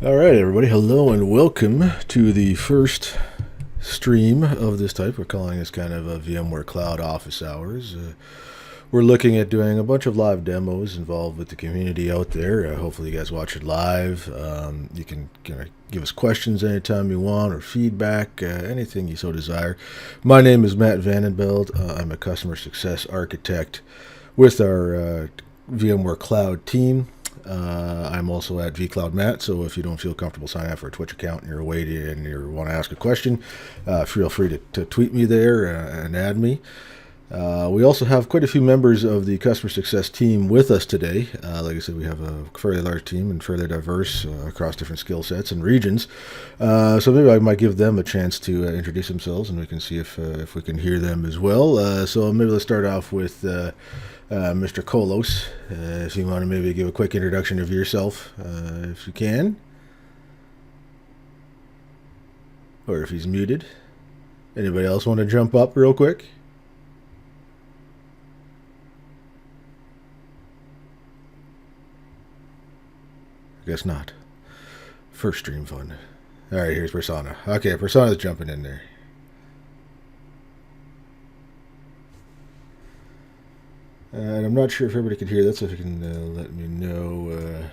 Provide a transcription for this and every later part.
All right, everybody. Hello and welcome to the first stream of this type. We're calling this kind of a VMware Cloud Office Hours. We're looking at doing a bunch of live demos involved with the community out there. Hopefully, you guys watch it live. You can give us questions anytime you want or feedback, anything you so desire. My name is Matt Vandenbeld. I'm a customer success architect with our VMware Cloud team. I'm also at vCloud Matt, so if you don't feel comfortable signing up for a Twitch account and you're away and you want to ask a question, feel free to tweet me there and add me. We also have quite a few members of the customer success team with us today. Like I said, we have a fairly large team and fairly diverse across different skill sets and regions. So maybe I might give them a chance to introduce themselves, and we can see if we can hear them as well. So maybe let's start off with Mr. Kolos. If you want to maybe give a quick introduction of yourself, if you can. Or if he's muted. Anybody else want to jump up real quick? Guess not. First stream fun. Alright, here's Persona. Okay, Persona's jumping in there. And I'm not sure if everybody can hear that, so if you can let me know.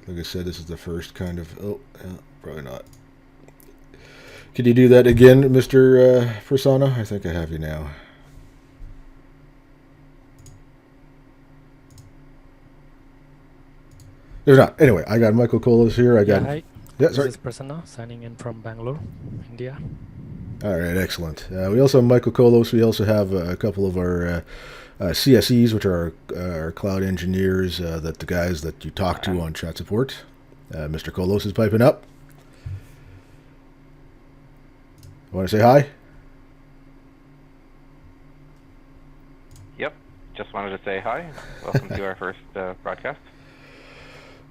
Like I said, this is the first kind of... Oh, probably not. Can you do that again, Mr. Persona? I think I have you now. There's not. Anyway, I got Michael Kolos here. Hi. Yeah, This sorry. is Prasanna signing in from Bangalore, India. All right, excellent. We also have Michael Kolos. We also have a couple of our CSEs, which are our cloud engineers, that the guys that you talk to on chat support. Mr. Kolos is piping up. Want to say hi? Yep, just wanted to say hi. Welcome to our first broadcast.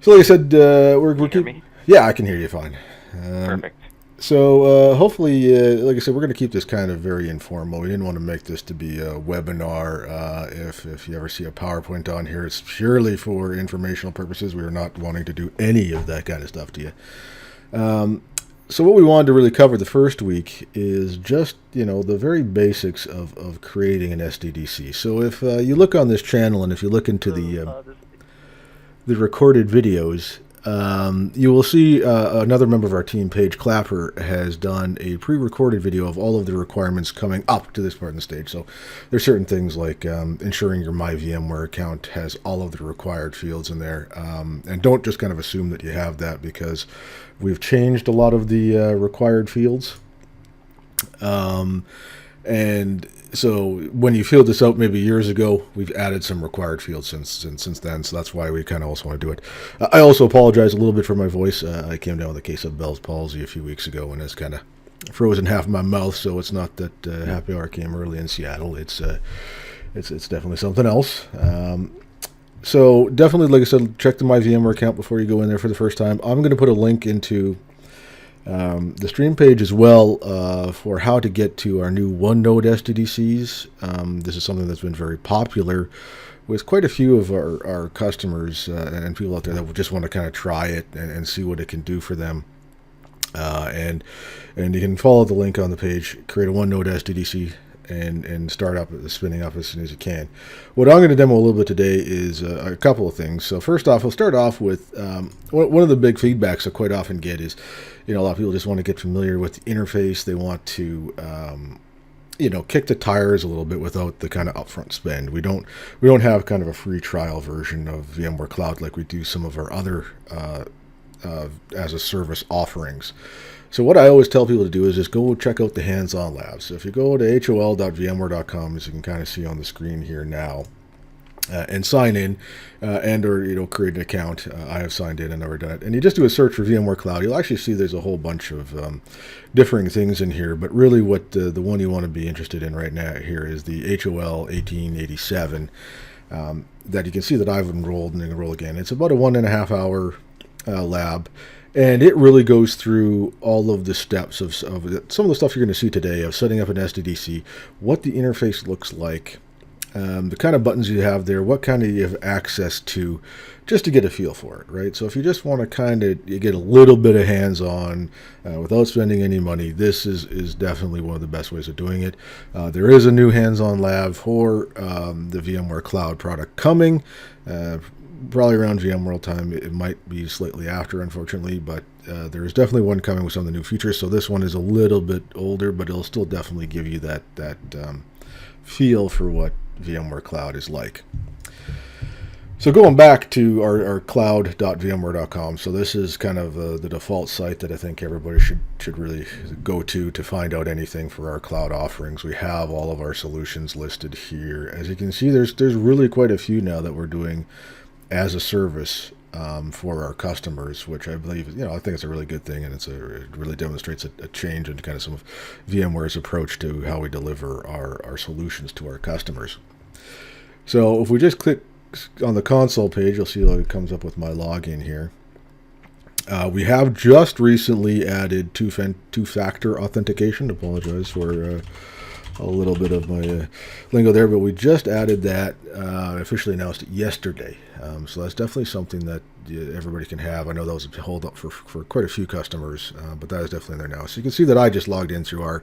So, like I said, we're Can you hear me? Yeah, I can hear you fine. Perfect. So hopefully, like I said, we're going to keep this kind of very informal. We didn't want to make this to be a webinar. If you ever see a PowerPoint on here, it's purely for informational purposes. We are not wanting to do any of that kind of stuff to you. So what we wanted to really cover the first week is just, the very basics of creating an SDDC. So if you look on this channel and if you look into the recorded videos, you will see another member of our team, Paige Clapper, has done a pre-recorded video of all of the requirements coming up to this part of the stage. So there's certain things like ensuring your My VMware account has all of the required fields in there. And don't just kind of assume that you have that, because we've changed a lot of the required fields. And so when you filled this out maybe years ago, we've added some required fields since then. So that's why we kind of also want to do it. I also apologize a little bit for my voice. I came down with a case of Bell's palsy a few weeks ago, and it's kind of frozen half of my mouth. So it's not that happy hour came early in Seattle. It's definitely something else. So definitely, like I said, check the My VMware account before you go in there for the first time. I'm going to put a link into the stream page as well for how to get to our new one-node SDDCs. This is something that's been very popular with quite a few of our customers and people out there that just want to kind of try it and see what it can do for them. And you can follow the link on the page, create a one-node SDDC, and start spinning up as soon as you can. What I'm going to demo a little bit today is a couple of things. So first off, I'll start off with one of the big feedbacks I quite often get is, a lot of people just want to get familiar with the interface. They want to, kick the tires a little bit without the kind of upfront spend. We don't have kind of a free trial version of VMware Cloud like we do some of our other as a service offerings. So what I always tell people to do is just go check out the Handson labs. So if you go to hol.vmware.com, as you can kind of see on the screen here now, and sign in and or create an account. I have signed in and never done it. And you just do a search for VMware Cloud. You'll actually see there's a whole bunch of differing things in here. But really what the one you want to be interested in right now here is the HOL 1887 that you can see that I've enrolled and enroll again. It's about a 1.5 hour lab. And it really goes through all of the steps of some of the stuff you're going to see today of setting up an SDDC, what the interface looks like, the kind of buttons you have there, what kind of you have access to, just to get a feel for it, right? So if you just want to kind of get a little bit of hands-on without spending any money, this is definitely one of the best ways of doing it. There is a new hands-on lab for the VMware Cloud product coming, probably around VMworld time. It might be slightly after, unfortunately, but there is definitely one coming with some of the new features. So this one is a little bit older, but it'll still definitely give you that feel for what VMware Cloud is like. So going back to our cloud.vmware.com, so this is kind of the default site that I think everybody should really go to find out anything for our cloud offerings. We have all of our solutions listed here. As you can see, there's really quite a few now that we're doing as a service for our customers, which I believe, I think it's a really good thing, and it really demonstrates a change in kind of some of VMware's approach to how we deliver our solutions to our customers. So if we just click on the console page, you'll see it comes up with my login here. We have just recently added two-factor authentication. Apologize for a little bit of my lingo there, but we just added that, officially announced it yesterday. So that's definitely something that everybody can have. I know that was a hold up for quite a few customers, but that is definitely in there now. So you can see that I just logged in through our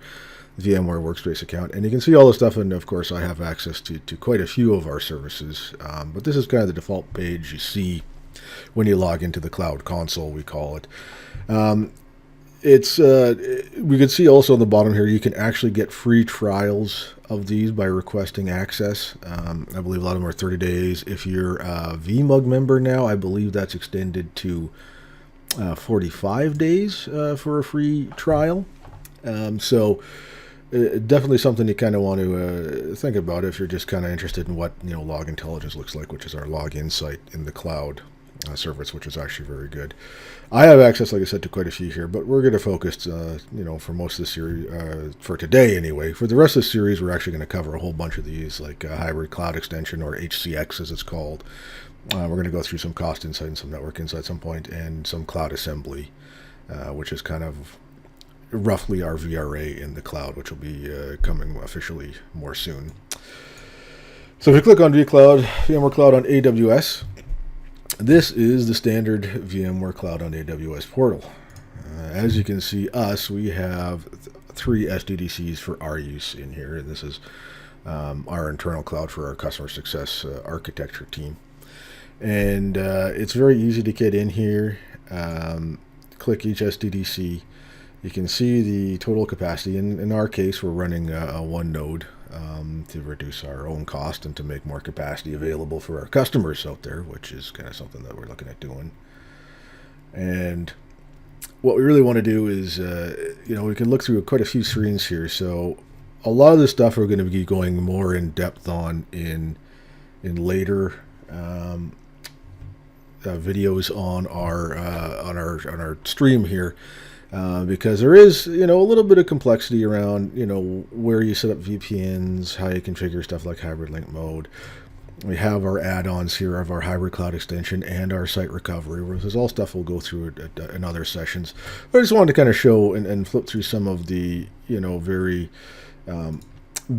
VMware Workspace account, and you can see all the stuff, and of course I have access to quite a few of our services, but this is kind of the default page you see when you log into the cloud console, we call it. We can see also on the bottom here, you can actually get free trials of these by requesting access. I believe a lot of them are 30 days. If you're a VMUG member now, I believe that's extended to 45 days for a free trial. So definitely something you kind of want to think about if you're just kind of interested in what Log Intelligence looks like, which is our login site in the cloud service, which is actually very good. I have access, like I said, to quite a few here, but we're going to focus, for most of the series, for today anyway. For the rest of the series, we're actually going to cover a whole bunch of these, like Hybrid Cloud Extension, or HCX as it's called. We're going to go through some cost insight and some network insight at some point, and some cloud assembly, which is kind of roughly our VRA in the cloud, which will be coming officially more soon. So if you click on VMware Cloud on AWS, this is the standard VMware Cloud on AWS portal. As you can see, we have 3 SDDCs for our use in here. This is our internal cloud for our customer success architecture team. And it's very easy to get in here. Click each SDDC. You can see the total capacity. In our case, we're running a 1 node to reduce our own cost and to make more capacity available for our customers out there, which is kind of something that we're looking at doing. And what we really want to do is, we can look through quite a few screens here. So a lot of this stuff we're going to be going more in depth on in later videos on our stream here. Because there is, a little bit of complexity around, where you set up VPNs, how you configure stuff like hybrid link mode. We have our add-ons here of our hybrid cloud extension and our site recovery. This is all stuff we'll go through in other sessions. But I just wanted to kind of show and flip through some of the, very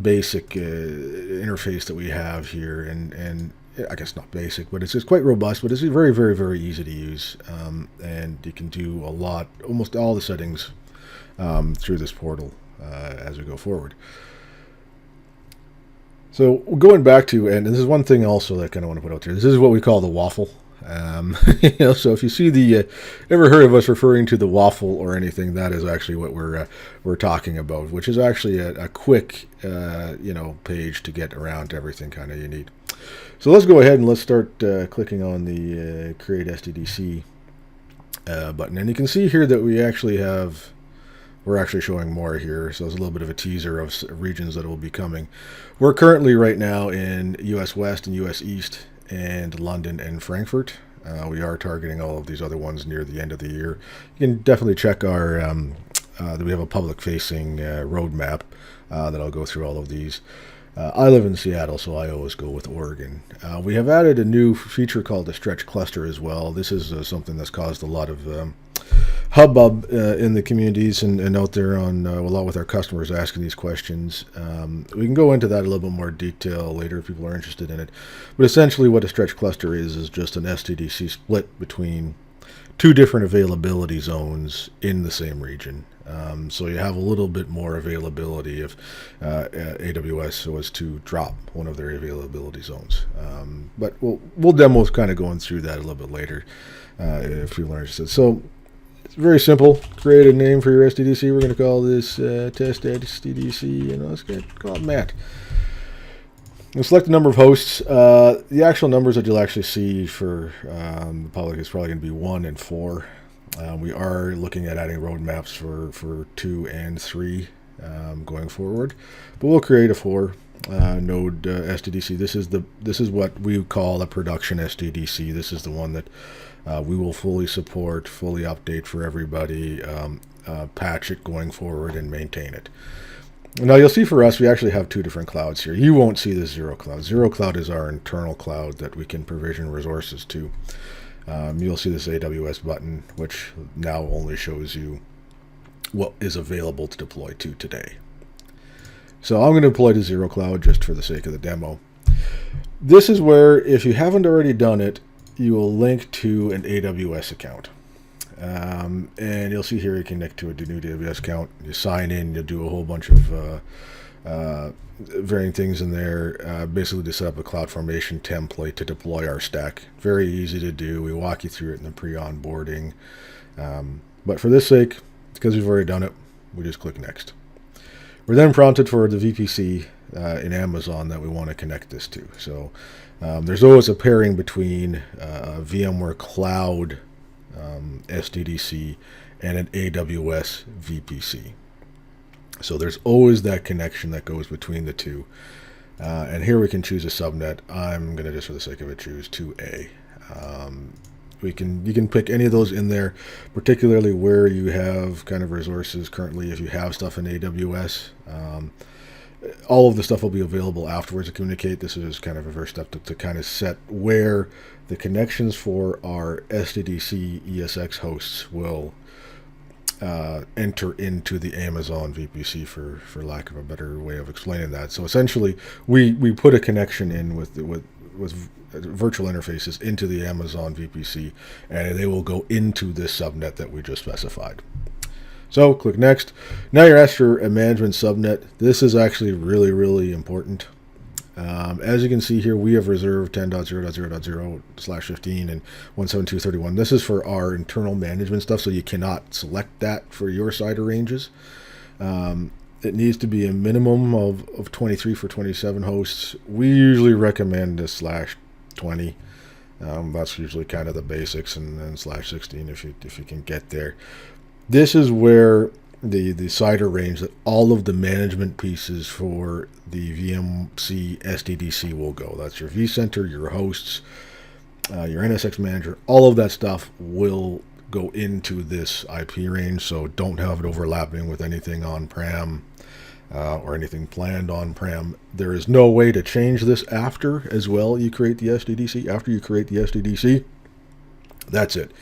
basic interface that we have here, and I guess not basic, but it's quite robust, but it's very, very, very easy to use. And you can do almost all the settings through this portal as we go forward. So going back to, and this is one thing also that I kind of want to put out there, this is what we call the waffle. So if you see ever heard of us referring to the waffle or anything, that is actually what we're talking about, which is actually a quick, page to get around to everything kind of you need. So let's go ahead and let's start clicking on the Create SDDC button. And you can see here that we're actually showing more here. So there's a little bit of a teaser of regions that will be coming. We're currently right now in US West and US East and London and Frankfurt. We are targeting all of these other ones near the end of the year. You can definitely check our, we have a public-facing roadmap that'll go through all of these. I live in Seattle, so I always go with Oregon. We have added a new feature called the stretch cluster as well. This is something that's caused a lot of hubbub in the communities and out there on a lot with our customers asking these questions. We can go into that a little bit more detail later if people are interested in it. But essentially what a stretch cluster is just an SDDC split between two different availability zones in the same region. So you have a little bit more availability if AWS was to drop one of their availability zones. But we'll demo kind of going through that a little bit later if people are interested. So it's very simple. Create a name for your SDDC. We're going to call this test SDDC, and let's call it Matt. And select the number of hosts. The actual numbers that you'll actually see for the public is probably going to be 1 and 4. We are looking at adding roadmaps for 2 and 3 going forward, but we'll create a 4 node SDDC. This is what we call a production SDDC. This is the one that we will fully support, fully update for everybody, patch it going forward, and maintain it. Now you'll see for us, we actually have 2 different clouds here. You won't see this Zero Cloud. Zero Cloud is our internal cloud that we can provision resources to. You'll see this AWS button, which now only shows you what is available to deploy to today. So I'm going to deploy to Zero Cloud just for the sake of the demo. This is where, if you haven't already done it, you will link to an AWS account. And you'll see here you connect to a new AWS account. You sign in, you do a whole bunch of varying things in there, basically to set up a CloudFormation template to deploy our stack. Very easy to do. We walk you through it in the pre-onboarding. But for this sake, because we've already done it, we just click Next. We're then prompted for the VPC in Amazon that we want to connect this to. So there's always a pairing between VMware Cloud SDDC and an AWS VPC. So there's always that connection that goes between the two. And here we can choose a subnet. I'm going to just for the sake of it choose 2A. You can pick any of those in there, particularly where you have kind of resources currently. If you have stuff in AWS, all of the stuff will be available afterwards to communicate. This is kind of a first step to kind of set where the connections for our SDDC ESX hosts will enter into the Amazon VPC, for lack of a better way of explaining that. So essentially, we put a connection in with virtual interfaces into the Amazon VPC, and they will go into this subnet that we just specified. So click Next. Now you're asked for a management subnet. This is actually really, really important. As you can see here, we have reserved 10.0.0.0/15 and 172.31. This is for our internal management stuff, so you cannot select that for your CIDR ranges. It needs to be a minimum of 23 for 27 hosts. We usually recommend a /20. That's usually kind of the basics, and then /16 if you can get there. This is where the CIDR range that all of the management pieces for the VMC SDDC will go. That's your vCenter, your hosts, your NSX manager, all of that stuff will go into this IP range, so don't have it overlapping with anything on-prem or anything planned on-prem. There is no way to change this after as well you create the SDDC. After you create the SDDC, that's it.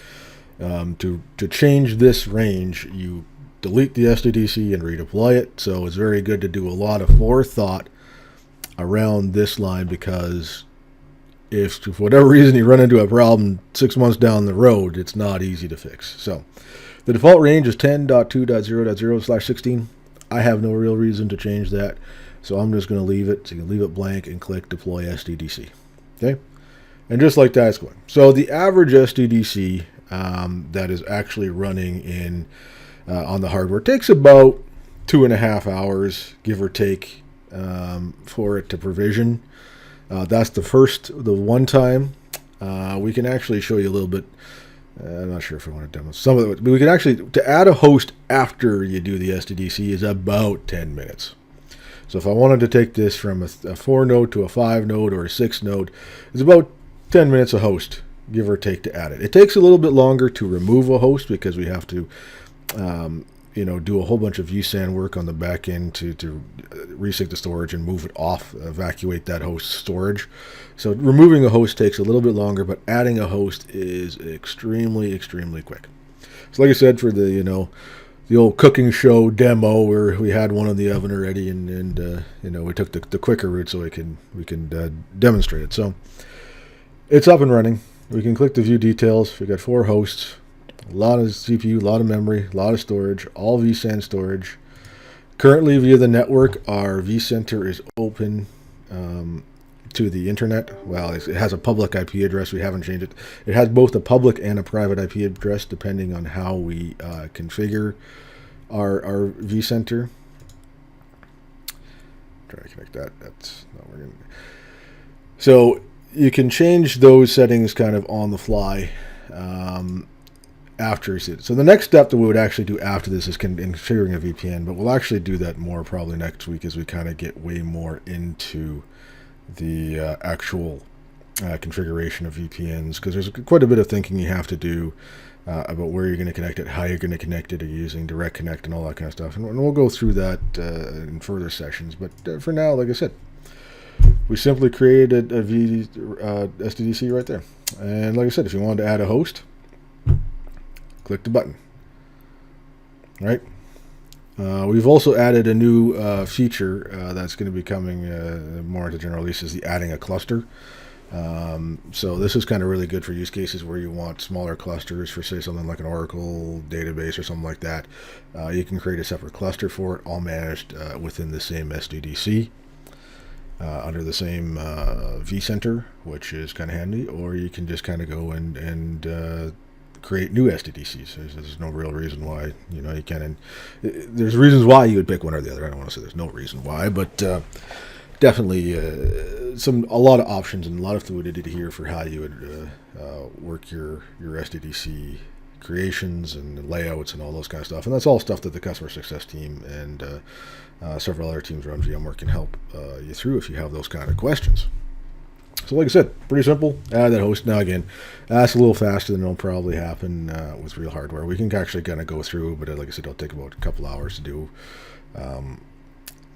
To change this range, you delete the SDDC and redeploy it. So it's very good to do a lot of forethought around this line, because if for whatever reason you run into a problem 6 months down the road, it's not easy to fix. So the default range is 10.2.0.0/16. I have no real reason to change that, so I'm just going to leave it. So you can leave it blank and click Deploy SDDC. Okay, and just like that, it's going. So the average SDDC that is actually running in on the hardware takes about 2.5 hours, give or take, for it to provision. That's the one time. We can actually show you a little bit. I'm not sure if I want to demo some of it, but we can actually, to add a host after you do the SDDC is about 10 minutes. So if I wanted to take this from a 4 node to a 5 node or a 6 node, it's about 10 minutes a host, give or take, to add it. It takes a little bit longer to remove a host because we have to do a whole bunch of vSAN work on the back end to resync the storage and move it off, evacuate that host storage. So removing a host takes a little bit longer, but adding a host is extremely, extremely quick. So like I said, for the the old cooking show demo where we had one in the oven already, and we took the quicker route so we can demonstrate it. So it's up and running. We can click to view details. We got 4 hosts, a lot of CPU, a lot of memory, a lot of storage, all vSAN storage. Currently, via the network, our vCenter is open to the internet. Well, it has a public IP address. We haven't changed it. It has both a public and a private IP address, depending on how we configure our vCenter. Try to connect that. That's not working. So you can change those settings kind of on the fly. After you see it. So the next step that we would actually do after this is configuring a VPN, but we'll actually do that more probably next week as we kind of get way more into the actual configuration of VPNs, because there's quite a bit of thinking you have to do about where you're going to connect it, how you're going to connect it, or using direct connect and all that kind of stuff. And we'll go through that in further sessions. But for now, like I said, we simply created a SDDC right there. And like I said, if you wanted to add a host, click the button. Right. We've also added a new feature that's going to be coming more into general release, is the adding a cluster. So this is kind of really good for use cases where you want smaller clusters for, say, something like an Oracle database or something like that. You can create a separate cluster for it, all managed within the same SDDC. Under the same vCenter, which is kind of handy, or you can just kind of go and create new SDDCs. There's no real reason why you can. And there's reasons why you would pick one or the other. I don't want to say there's no reason why, but definitely a lot of options and a lot of fluidity here for how you would work your SDDC creations and layouts and all those kind of stuff. And that's all stuff that the customer success team and several other teams around VMware can help you through if you have those kind of questions. So like I said, pretty simple. Add that host. Now again, that's a little faster than it'll probably happen with real hardware. We can actually kind of go through, but like I said, it'll take about a couple hours to do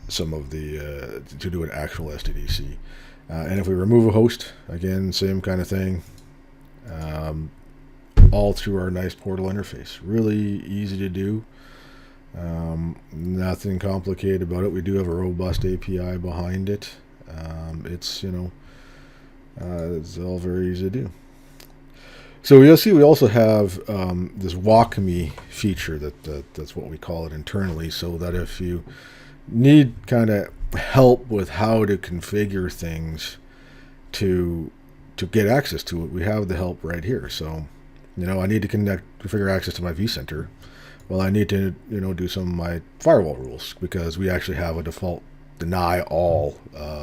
some of the to do an actual SDDC. And if we remove a host, again, same kind of thing. All through our nice portal interface. Really easy to do. Nothing complicated about it. We do have a robust API behind it. It's it's all very easy to do. So you'll see we also have this walk me feature that's what we call it internally, so that if you need kind of help with how to configure things to get access to it, we have the help right here. So I need to configure access to my vCenter. Well, I need to do some of my firewall rules, because we actually have a default deny all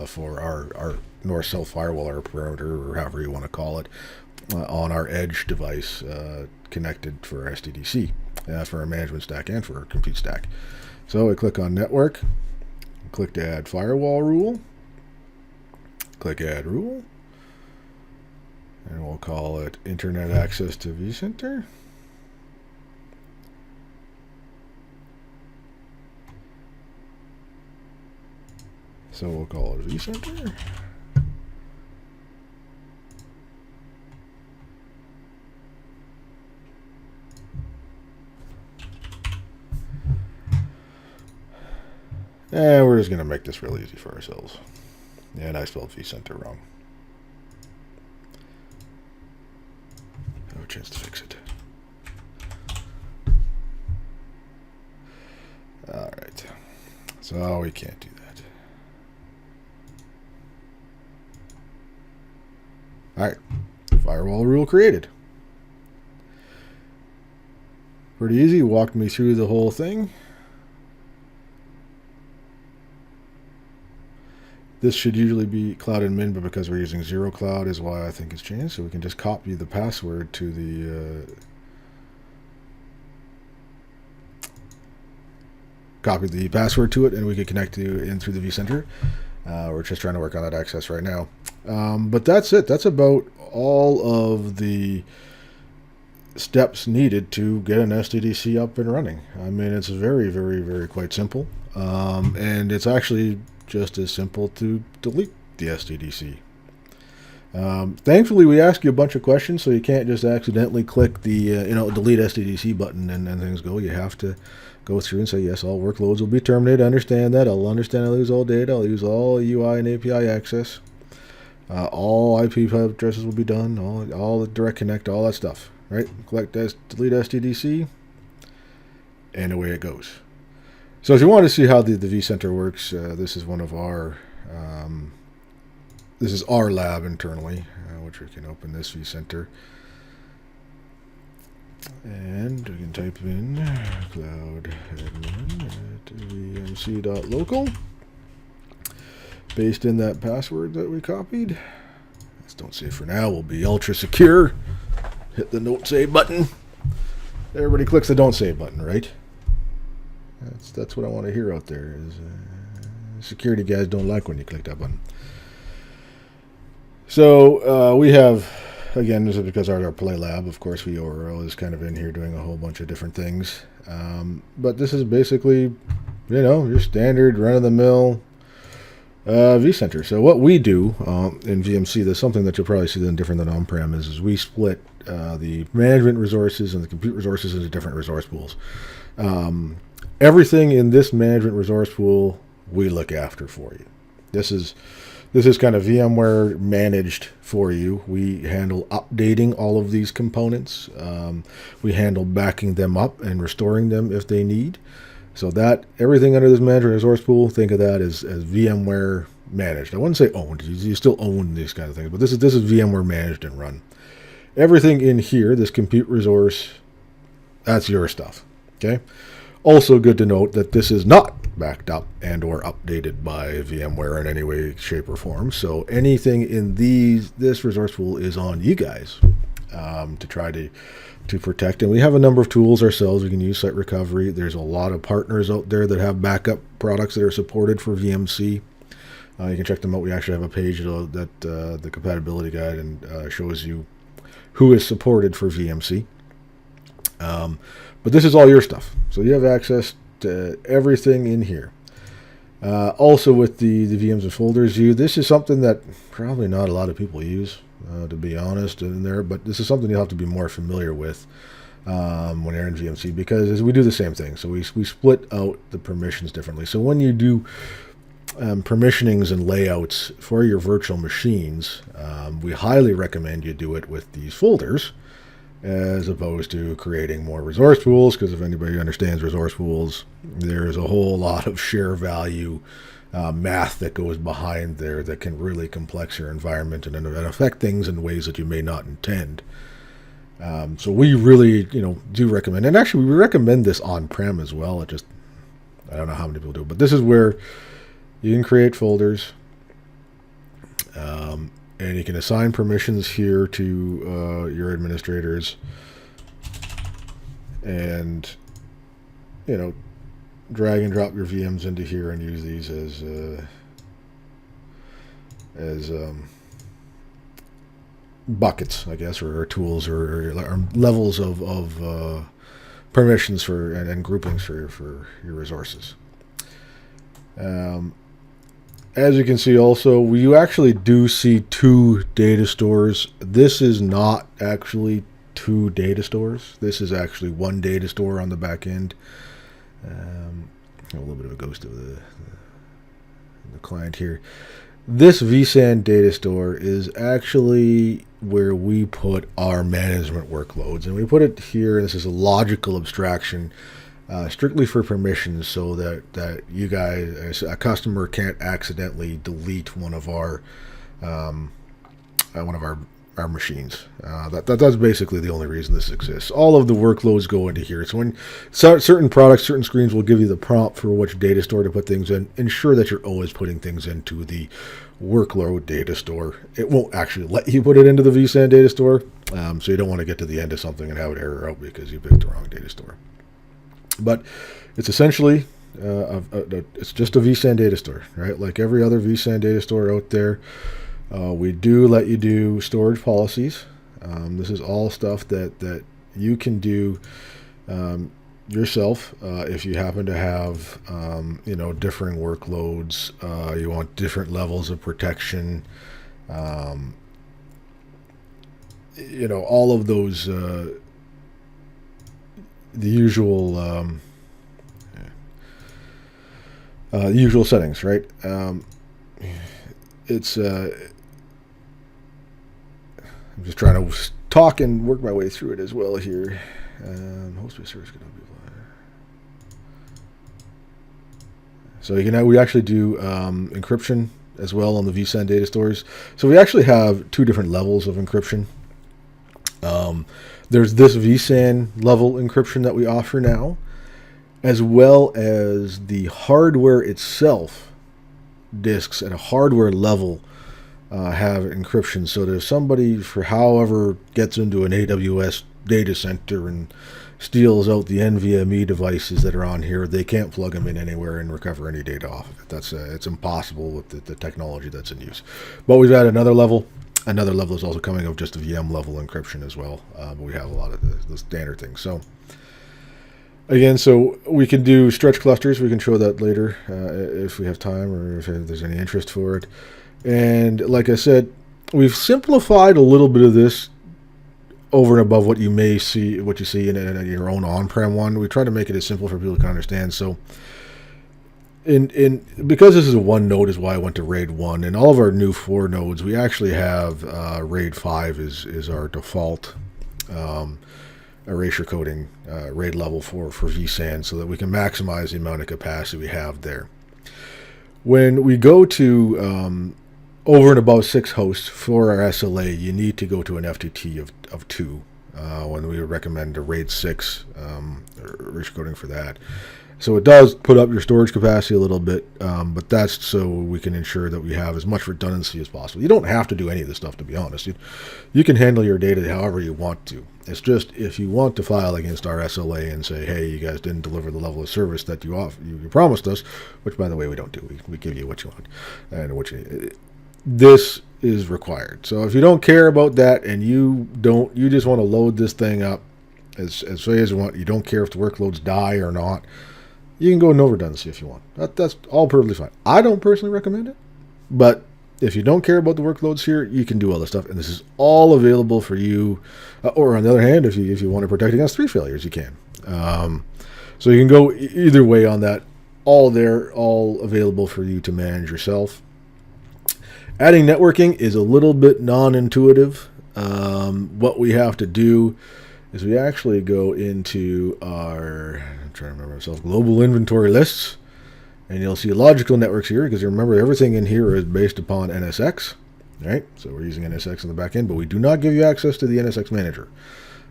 for our north-south firewall, or perimeter, or however you want to call it, on our edge device connected for our SDDC, for our management stack and for our compute stack. So I click on network, click to add firewall rule, click add rule, and we'll call it internet access to vCenter. So we'll call it vCenter. And we're just going to make this real easy for ourselves. And I spelled vCenter wrong. I have a chance to fix it. Alright. So we can't do that. Alright. Firewall rule created. Pretty easy. Walked me through the whole thing. This should usually be cloud admin, but because we're using zero cloud is why I think it's changed. So we can just copy the password to the to it, and we can connect in through the vCenter. We're just trying to work on that access right now. But that's it. That's about all of the steps needed to get an SDDC up and running. I mean, it's very, very, very quite simple. And it's actually just as simple to delete the SDDC. Thankfully, we ask you a bunch of questions, so you can't just accidentally click the delete SDDC button and things go. You have to go through and say, yes, all workloads will be terminated. Understand that. I'll understand I lose all data. I'll use all UI and API access. All IP addresses will be done. All the direct connect, all that stuff. Right? Delete SDDC, and away it goes. So if you want to see how the vCenter works, this is one of our this is our lab internally, which we can open this vCenter. And we can type in cloud admin at vmc.local. Paste in that password that we copied. Let's don't save for now. We'll be ultra secure. Hit the don't save button. Everybody clicks the don't save button, right? That's what I want to hear out there. Is security guys don't like when you click that button. So we have, again, this is because our Play Lab, of course, VORO is kind of in here doing a whole bunch of different things. But this is basically, your standard run-of-the-mill vCenter. So what we do in VMC, there's something that you'll probably see then different than on-prem is we split the management resources and the compute resources into different resource pools. Everything in this management resource pool we look after for you. This is kind of VMware managed for you. We handle updating all of these components. We handle backing them up and restoring them if they need. So that everything under this management resource pool, think of that as VMware managed. I wouldn't say owned. You still own these kind of things, but this is VMware managed and run. Everything in here, this compute resource, that's your stuff. Okay. Also good to note that this is not backed up and or updated by VMware in any way, shape, or form. So anything in this resource pool is on you guys to try to protect. And we have a number of tools ourselves. We can use site recovery. There's a lot of partners out there that have backup products that are supported for VMC. You can check them out. We actually have a page that the compatibility guide and shows you who is supported for VMC. But this is all your stuff. So you have access to everything in here. Also with the VMs and folders view, this is something that probably not a lot of people use, to be honest, in there. But this is something you'll have to be more familiar with when you're in VMC, because we do the same thing. So we split out the permissions differently. So when you do permissionings and layouts for your virtual machines, we highly recommend you do it with these folders, as opposed to creating more resource pools, because if anybody understands resource pools, there's a whole lot of share value math that goes behind there that can really complex your environment and affect things in ways that you may not intend. So we really, do recommend, and actually we recommend this on-prem as well. I don't know how many people do, but this is where you can create folders. And you can assign permissions here to your administrators, and drag and drop your VMs into here and use these as buckets, I guess, or tools or levels of permissions for and groupings for your resources. As you can see also, you actually do see two data stores. This is not actually two data stores. This is actually one data store on the back end. A little bit of a ghost of the client here. This vSAN data store is actually where we put our management workloads. And we put it here, this is a logical abstraction, strictly for permissions, so that you guys, as a customer, can't accidentally delete one of our machines. That's basically the only reason this exists. All of the workloads go into here. So when certain products, certain screens will give you the prompt for which data store to put things in, ensure that you're always putting things into the workload data store. It won't actually let you put it into the vSAN data store, so you don't want to get to the end of something and have it error out because you picked the wrong data store. But it's essentially it's just a vSAN data store, right? Like every other vSAN data store out there. We do let you do storage policies. This is all stuff that you can do yourself if you happen to have differing workloads. You want different levels of protection. all of those the usual settings, right? It's I'm just trying to talk and work my way through it as well here. Host-based service could not be applied. So we actually do encryption as well on the vSAN data stores. So we actually have two different levels of encryption. There's this vSAN level encryption that we offer now, as well as the hardware itself. Disks at a hardware level have encryption. So there's somebody for however gets into an AWS data center and steals out the NVMe devices that are on here, they can't plug them in anywhere and recover any data off of it. It's impossible with the technology that's in use. But we've added another level. Another level is also coming of just a VM level encryption as well. But we have a lot of the standard things. So again, so we can do stretch clusters. We can show that later if we have time or if there's any interest for it. And like I said, we've simplified a little bit of this over and above what you see in your own on-prem one. We try to make it as simple for people to understand. So because this is a one node is why I went to RAID 1. In all of our new 4 nodes, we actually have RAID 5 is our default erasure coding RAID level for vSAN, so that we can maximize the amount of capacity we have there. When we go to over and above 6 hosts for our SLA, you need to go to an FTT of 2 when we recommend a RAID 6 erasure coding for that. So it does put up your storage capacity a little bit, but that's so we can ensure that we have as much redundancy as possible. You don't have to do any of this stuff, to be honest. You can handle your data however you want to. It's just if you want to file against our SLA and say, hey, you guys didn't deliver the level of service that you promised us, which, by the way, we don't do. We give you what you want and what you need. This is required. So if you don't care about that and you just want to load this thing up as fast as you want, you don't care if the workloads die or not, you can go no redundancy if you want. That's all perfectly fine. I don't personally recommend it, but if you don't care about the workloads here, you can do all this stuff, and this is all available for you. Or on the other hand, if you want to protect against 3 failures, you can. So you can go either way on that. All there, all available for you to manage yourself. Adding networking is a little bit non-intuitive. What we have to do is we actually go into our, I'm trying to remember myself, global inventory lists, and you'll see logical networks here, because you remember everything in here is based upon NSX, right? So we're using NSX in the back end, but we do not give you access to the NSX manager.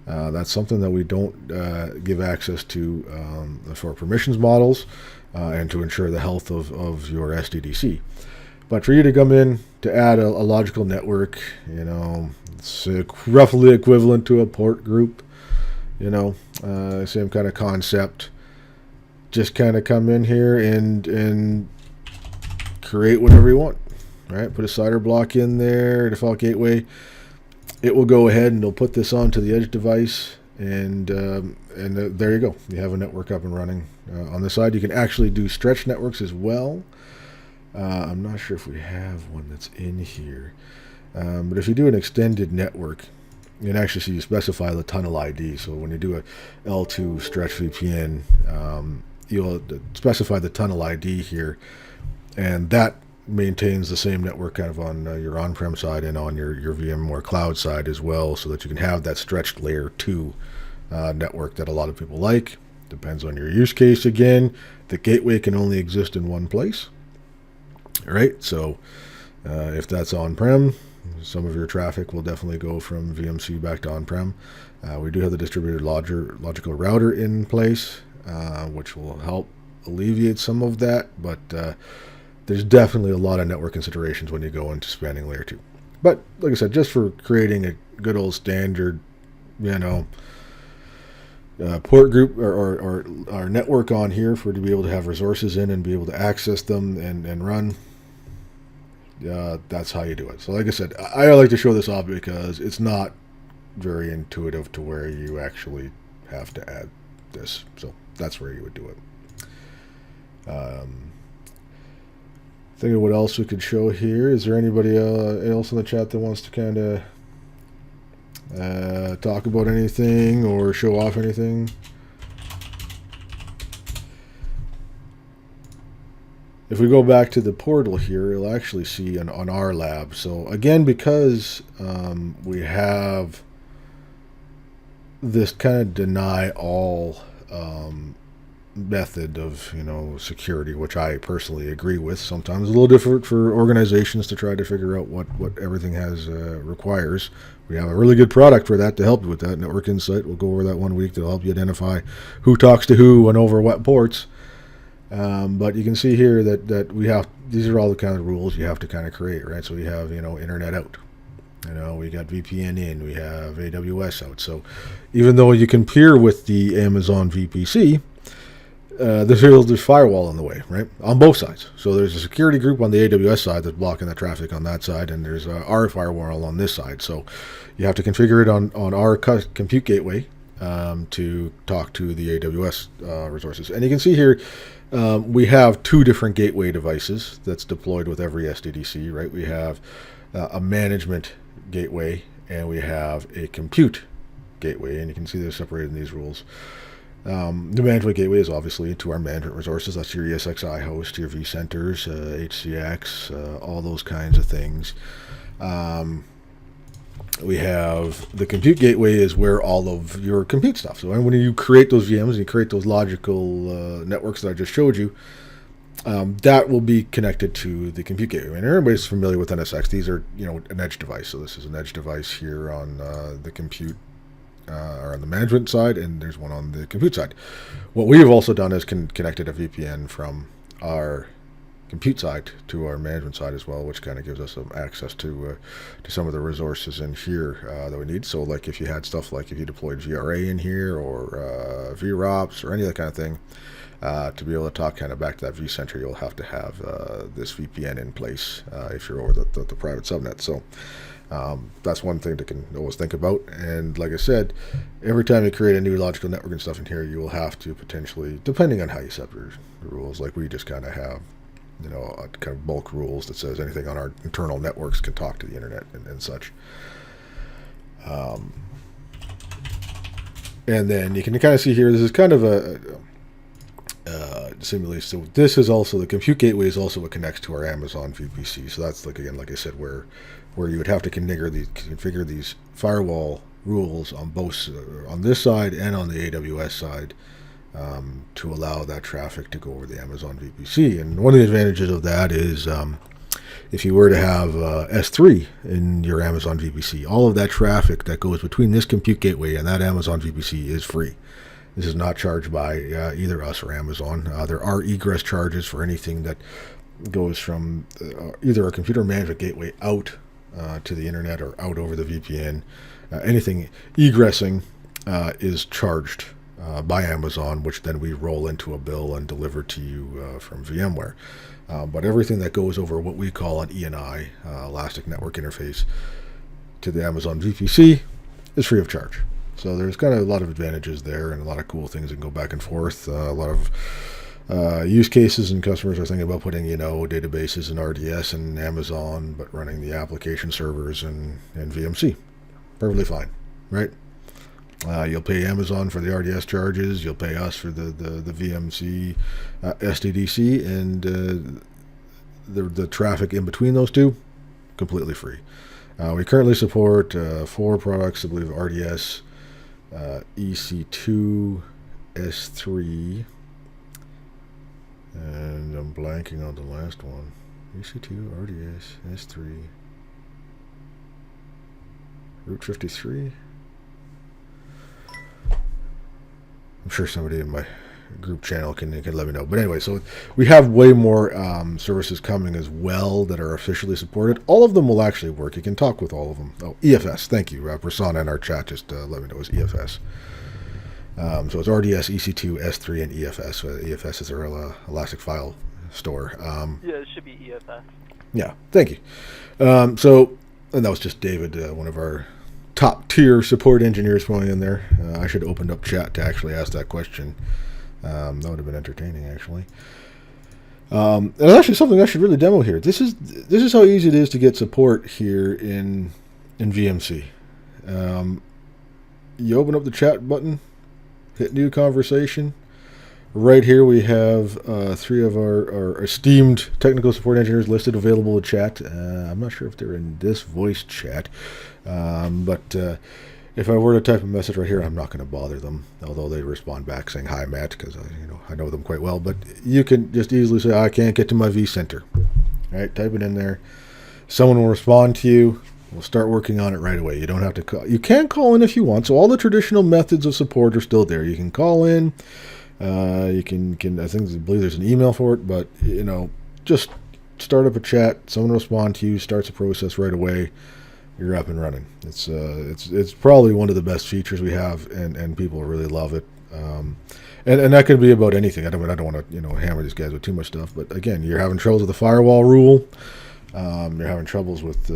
That's something that we don't give access to for permissions models and to ensure the health of your SDDC. But for you to come in to add a logical network, it's roughly equivalent to a port group, same kind of concept. Just kind of come in here and create whatever you want, right? Put a CIDR block in there, default gateway. It will go ahead and it'll put this onto the edge device, and there you go. You have a network up and running. On the side, you can actually do stretch networks as well. I'm not sure if we have one that's in here, but if you do an extended network, you can actually see you specify the tunnel ID. So when you do a L2 stretch VPN, you'll specify the tunnel ID here, and that maintains the same network kind of on your on-prem side and on your VMware cloud side as well, so that you can have that stretched layer 2 network that a lot of people like. Depends on your use case again. The gateway can only exist in one place. All right, so if that's on-prem, some of your traffic will definitely go from VMC back to on-prem. We do have the distributed logical router in place, which will help alleviate some of that, but there's definitely a lot of network considerations when you go into spanning layer 2. But like I said, just for creating a good old standard, port group or our network on here to be able to have resources in and be able to access them and run, that's how you do it. So like I said, I like to show this off because it's not very intuitive to where you actually have to add this. So that's where you would do it. Think of what else we could show here. Is there anybody else in the chat that wants to kind of talk about anything or show off anything? If we go back to the portal here, you'll actually see on our lab. So again, because we have this kind of deny all method of security, which I personally agree with. Sometimes a little different for organizations to try to figure out what everything has requires. We have a really good product for that to help you with that. Network Insight, we'll go over that one week to help you identify who talks to who and over what ports. But you can see here that we have, these are all the kind of rules you have to kind of create, right? So we have, internet out. We got VPN in, we have AWS out. So even though you can peer with the Amazon VPC, there's firewall in the way, right? On both sides. So there's a security group on the AWS side that's blocking the traffic on that side, and there's our firewall on this side. So you have to configure it on our compute gateway to talk to the AWS resources. And you can see here, we have two different gateway devices that's deployed with every SDDC, right? We have a management gateway and we have a compute gateway, and you can see they're separated in these rules. The management gateway is obviously to our management resources. That's your ESXi host, your vCenters, HCX, all those kinds of things. We have the compute gateway is where all of your compute stuff. So when you create those VMs and you create those logical networks that I just showed you, that will be connected to the compute gateway. And everybody's familiar with NSX. These are an edge device. So this is an edge device here on the compute or on the management side, and there's one on the compute side. What we have also done is connected a VPN from our compute side to our management side as well, which kind of gives us some access to some of the resources in here that we need. So like if you had stuff like if you deployed VRA in here or VROPS or any of that kind of thing, to be able to talk kind of back to that vCenter, you'll have to have this VPN in place if you're over the private subnet. So that's one thing to can always think about. And like I said, every time you create a new logical network and stuff in here, you will have to potentially, depending on how you set your rules, like we just kind of have, a kind of bulk rules that says anything on our internal networks can talk to the internet and such. And then you can kind of see here, this is kind of a simulation. So this is also, the compute gateway is also what connects to our Amazon VPC. So that's like I said, where you would have to configure these firewall rules on both, on this side and on the AWS side, to allow that traffic to go over the Amazon VPC. And one of the advantages of that is if you were to have S3 in your Amazon VPC, all of that traffic that goes between this compute gateway and that Amazon VPC is free. This is not charged by either us or Amazon. There are egress charges for anything that goes from either a computer management gateway out to the internet or out over the VPN. Anything egressing is charged by Amazon, which then we roll into a bill and deliver to you from VMware. But everything that goes over what we call an ENI, Elastic Network Interface, to the Amazon VPC is free of charge. So there's kind of a lot of advantages there and a lot of cool things that can go back and forth. A lot of use cases, and customers are thinking about putting, databases in RDS and Amazon, but running the application servers and VMC. Perfectly fine, right? You'll pay Amazon for the RDS charges. You'll pay us for the VMC, SDDC, and the traffic in between those two, completely free. We currently support 4 products, I believe, RDS, EC2, S3, and I'm blanking on the last one. EC2, RDS, S3, Route 53. I'm sure somebody in my group channel can let me know. But anyway, so we have way more services coming as well that are officially supported. All of them will actually work. You can talk with all of them. Oh, EFS. Thank you. Prasanna in our chat just let me know it's EFS. So it's RDS, EC2, S3, and EFS. EFS is our Elastic File Store. Yeah, it should be EFS. Yeah, thank you. So, and that was just David, one of our top tier support engineers going in there. I should have opened up chat to actually ask that question. That would have been entertaining, actually. And actually something I should really demo here. This is how easy it is to get support here in VMC. You open up the chat button, hit new conversation. Right here we have 3 of our esteemed technical support engineers listed available to chat. I'm not sure if they're in this voice chat, but if I were to type a message right here, I'm not going to bother them, although they respond back saying, "Hi, Matt," because I know them quite well. But you can just easily say, "I can't get to my vCenter." All right, type it in there. Someone will respond to you. We'll start working on it right away. You don't have to call. You can call in if you want. So all the traditional methods of support are still there. You can call in. You can I believe there's an email for it, but just start up a chat. Someone will respond to you. Starts a process right away. You're up and running. It's probably one of the best features we have, and people really love it. And that could be about anything. I don't want to hammer these guys with too much stuff, but again, you're having troubles with the firewall rule. You're having troubles with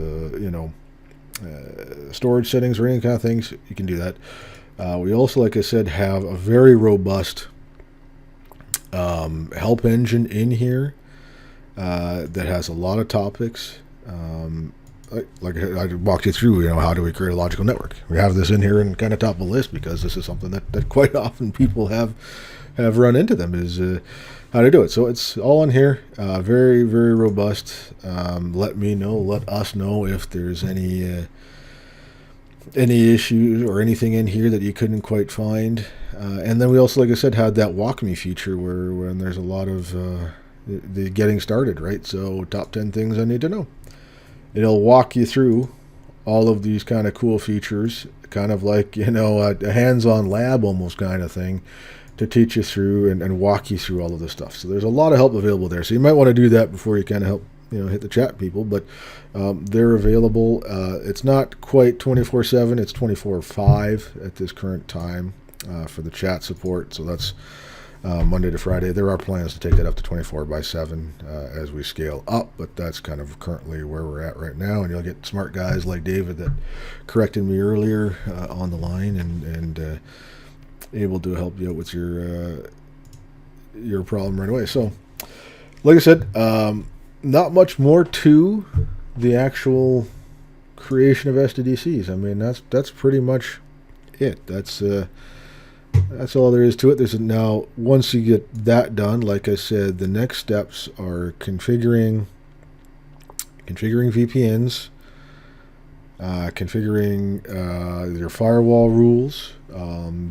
storage settings or any kind of things. You can do that. We also, like I said, have a very robust help engine in here that has a lot of topics. Like I walked you through, how do we create a logical network? We have this in here and kind of top of the list because this is something that quite often people have run into them is how to do it. So it's all in here, very, very robust. Let us know if there's any issues or anything in here that you couldn't quite find. And then we also, like I said, had that walk me feature when there's a lot of the getting started, right? So top 10 things I need to know. It'll walk you through all of these kind of cool features, kind of like, a hands-on lab almost kind of thing to teach you through and walk you through all of this stuff. So there's a lot of help available there. So you might want to do that before you kind of help, hit the chat people, but they're available. It's not quite 24/7. It's 24/5 at this current time for the chat support. So that's Monday to Friday. There are plans to take that up to 24/7 as we scale up, but that's kind of currently where we're at right now. And you'll get smart guys like David that corrected me earlier on the line and able to help you out with your problem right away. So, like I said, not much more to the actual creation of SDDCs. I mean, that's pretty much it. That's all there is to it. Now, once you get that done, like I said, the next steps are configuring VPNs, configuring your firewall rules.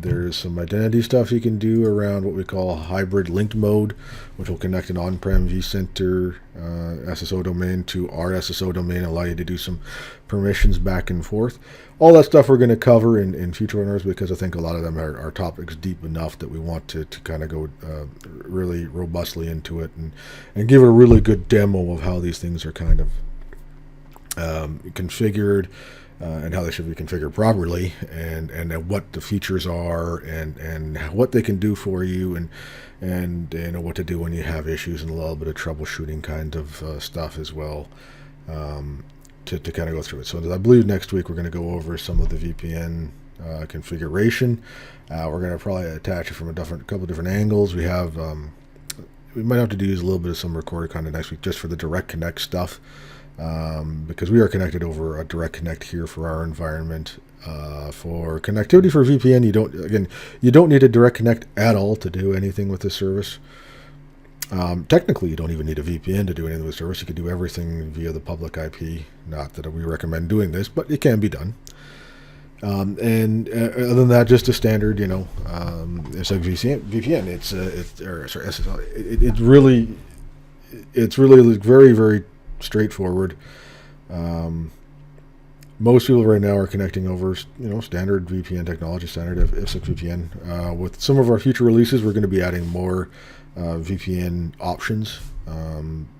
There's some identity stuff you can do around what we call hybrid linked mode, which will connect an on-prem vCenter SSO domain to our SSO domain, allow you to do some permissions back and forth. All that stuff we're going to cover in future webinars because I think a lot of them are topics deep enough that we want to kind of go really robustly into it and give a really good demo of how these things are kind of configured and how they should be configured properly and what the features are and what they can do for you and what to do when you have issues and a little bit of troubleshooting kind of stuff as well to kind of go through it. So I believe next week we're going to go over some of the VPN configuration. We're going to probably attach it from a couple different angles. We might have to use a little bit of some recorded content next week just for the direct connect stuff. Because we are connected over a direct connect here for our environment. For connectivity for VPN, you don't need a direct connect at all to do anything with this service. Technically, you don't even need a VPN to do anything with the service. You can do everything via the public IP. Not that we recommend doing this, but it can be done. And other than that, just a standard, it's like VPN. It's really very, very straightforward. Most people right now are connecting over, standard VPN technology, standard IPsec VPN. With some of our future releases, we're going to be adding more VPN options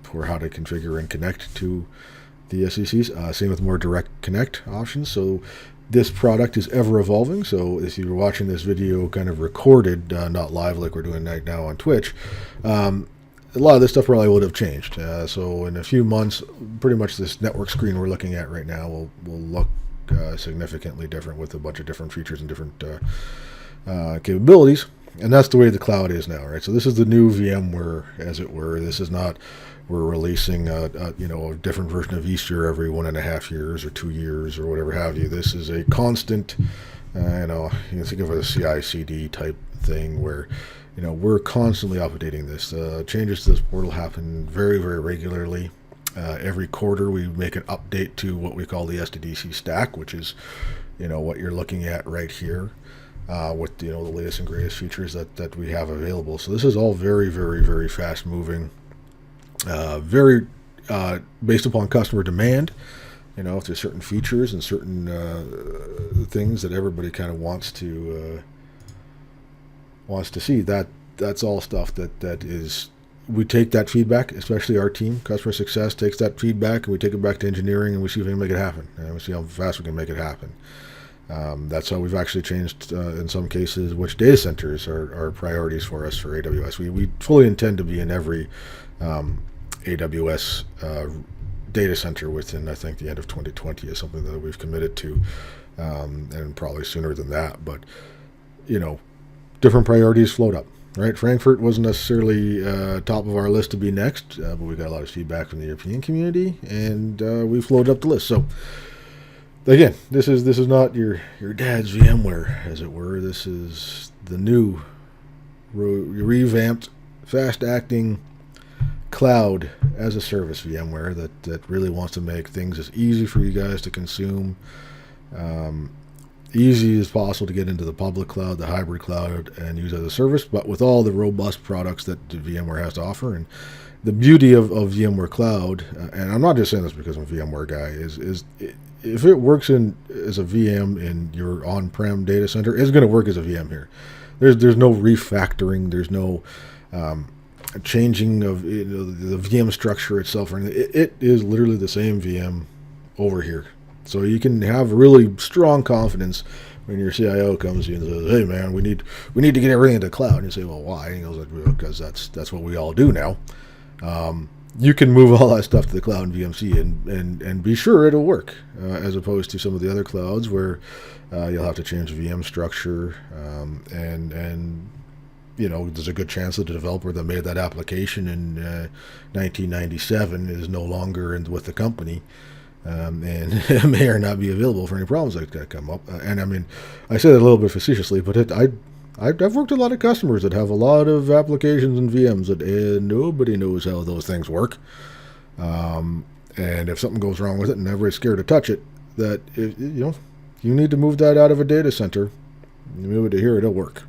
for how to configure and connect to the SDDCs. Same with more direct connect options. So this product is ever evolving. So if you're watching this video kind of recorded, not live like we're doing right now on Twitch, a lot of this stuff probably would have changed. So in a few months, pretty much this network screen we're looking at right now will look significantly different with a bunch of different features and different capabilities. And that's the way the cloud is now, right? So this is the new VMware, as it were. This is not we're releasing a different version of Easter every 1.5 years or 2 years or whatever have you. This is a constant, you can think of it as a CI/CD type thing where, we're constantly updating this. Changes to this portal happen very, very regularly. Every quarter we make an update to what we call the SDDC stack, which is, what you're looking at right here. With the latest and greatest features that we have available. So this is all very, very, very fast moving, very based upon customer demand. If there's certain features and certain things that everybody kind of wants to see, that's all stuff that is. We take that feedback, especially our team, customer success takes that feedback, and we take it back to engineering, and we see if we can make it happen. And we see how fast we can make it happen. That's how we've actually changed, in some cases, which data centers are priorities for us for AWS. We fully intend to be in every AWS data center within, I think, the end of 2020 is something that we've committed to, and probably sooner than that. But, different priorities float up, right? Frankfurt wasn't necessarily top of our list to be next, but we got a lot of feedback from the European community, and we floated up the list. So, again, this is not your dad's VMware, as it were. This is the new, revamped, fast-acting cloud as a service VMware that really wants to make things as easy for you guys to consume, easy as possible to get into the public cloud, the hybrid cloud, and use as a service, but with all the robust products that VMware has to offer. And the beauty of VMware Cloud, and I'm not just saying this because I'm a VMware guy, is if it works as a VM in your on-prem data center, it's going to work as a VM here. There's no refactoring. There's no changing of the VM structure itself or anything. It is literally the same VM over here. So you can have really strong confidence when your CIO comes to you and says, "Hey man, we need to get everything into the cloud." And you say, "Well, why?" And he goes, "Because that's what we all do now." You can move all that stuff to the cloud in VMC and be sure it'll work, as opposed to some of the other clouds where you'll have to change the VM structure, and there's a good chance that the developer that made that application in 1997 is no longer with the company, and may or not be available for any problems that come up. And I mean, I say that a little bit facetiously, but I've worked with a lot of customers that have a lot of applications and VMs that nobody knows how those things work. And if something goes wrong with it and everybody's scared to touch it, that you need to move that out of a data center. You move it to here, it'll work.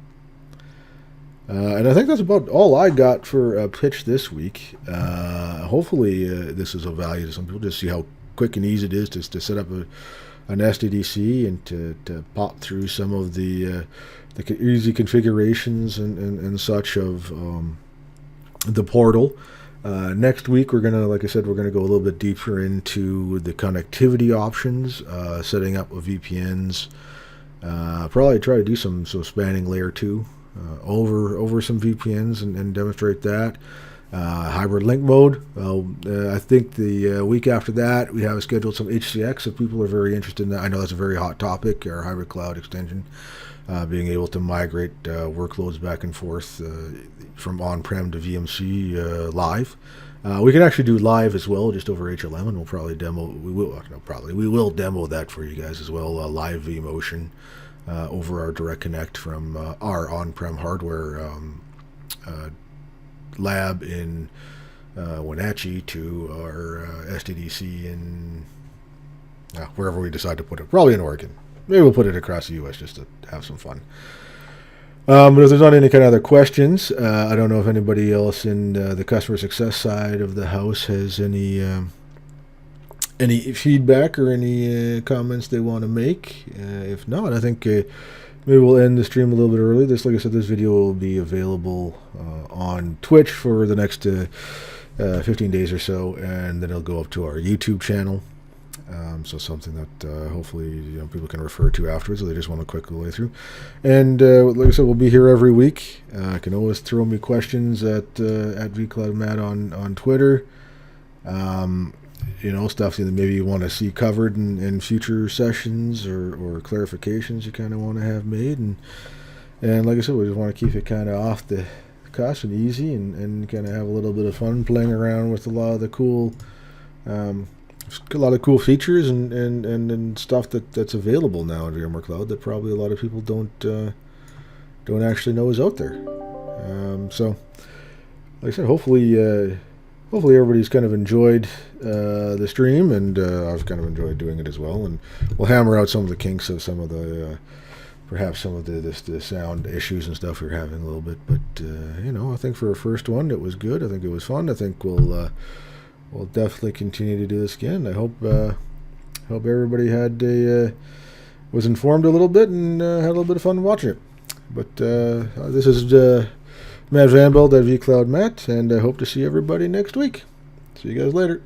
And I think that's about all I got for a pitch this week. Hopefully this is of value to some people, just see how quick and easy it is to set up an SDDC and to pop through some of the easy configurations and such of the portal. Next week, we're gonna go a little bit deeper into the connectivity options, setting up VPNs. Probably try to do some spanning layer 2 over some VPNs and demonstrate that. Hybrid link mode. I think the week after that, we have scheduled some HCX if people are very interested in that. I know that's a very hot topic, our hybrid cloud extension. Being able to migrate workloads back and forth from on-prem to VMC live. We can actually do live as well, just over HLM, and we'll probably demo. We will demo that for you guys as well. Live vMotion over our direct connect from our on-prem hardware lab in Wenatchee to our SDDC in wherever we decide to put it. Probably in Oregon. Maybe we'll put it across the U.S. just to have some fun. But if there's not any kind of other questions, I don't know if anybody else in the customer success side of the house has any feedback or any comments they want to make. If not, I think maybe we'll end the stream a little bit early. Like I said, this video will be available on Twitch for the next 15 days or so, and then it'll go up to our YouTube channel. So something that hopefully people can refer to afterwards if they just want to quick way through. And like I said, we'll be here every week. You can always throw me questions at vcloudmatt on Twitter. Stuff that maybe you want to see covered in future sessions or clarifications you kind of want to have made. And like I said, we just want to keep it kind of off the cuff and easy, and kind of have a little bit of fun playing around with a lot of the cool, features and stuff that's available now in VMware Cloud that probably a lot of people don't actually know is out there. So, like I said, hopefully everybody's kind of enjoyed the stream, and I've kind of enjoyed doing it as well. And we'll hammer out some of the kinks of some of the perhaps some of the sound issues and stuff we're having a little bit. But I think for a first one, it was good. I think it was fun. I think we'll definitely continue to do this again. I hope everybody was informed a little bit and had a little bit of fun watching it. But this is Matt Vandenbeld at vCloud Matt, and I hope to see everybody next week. See you guys later.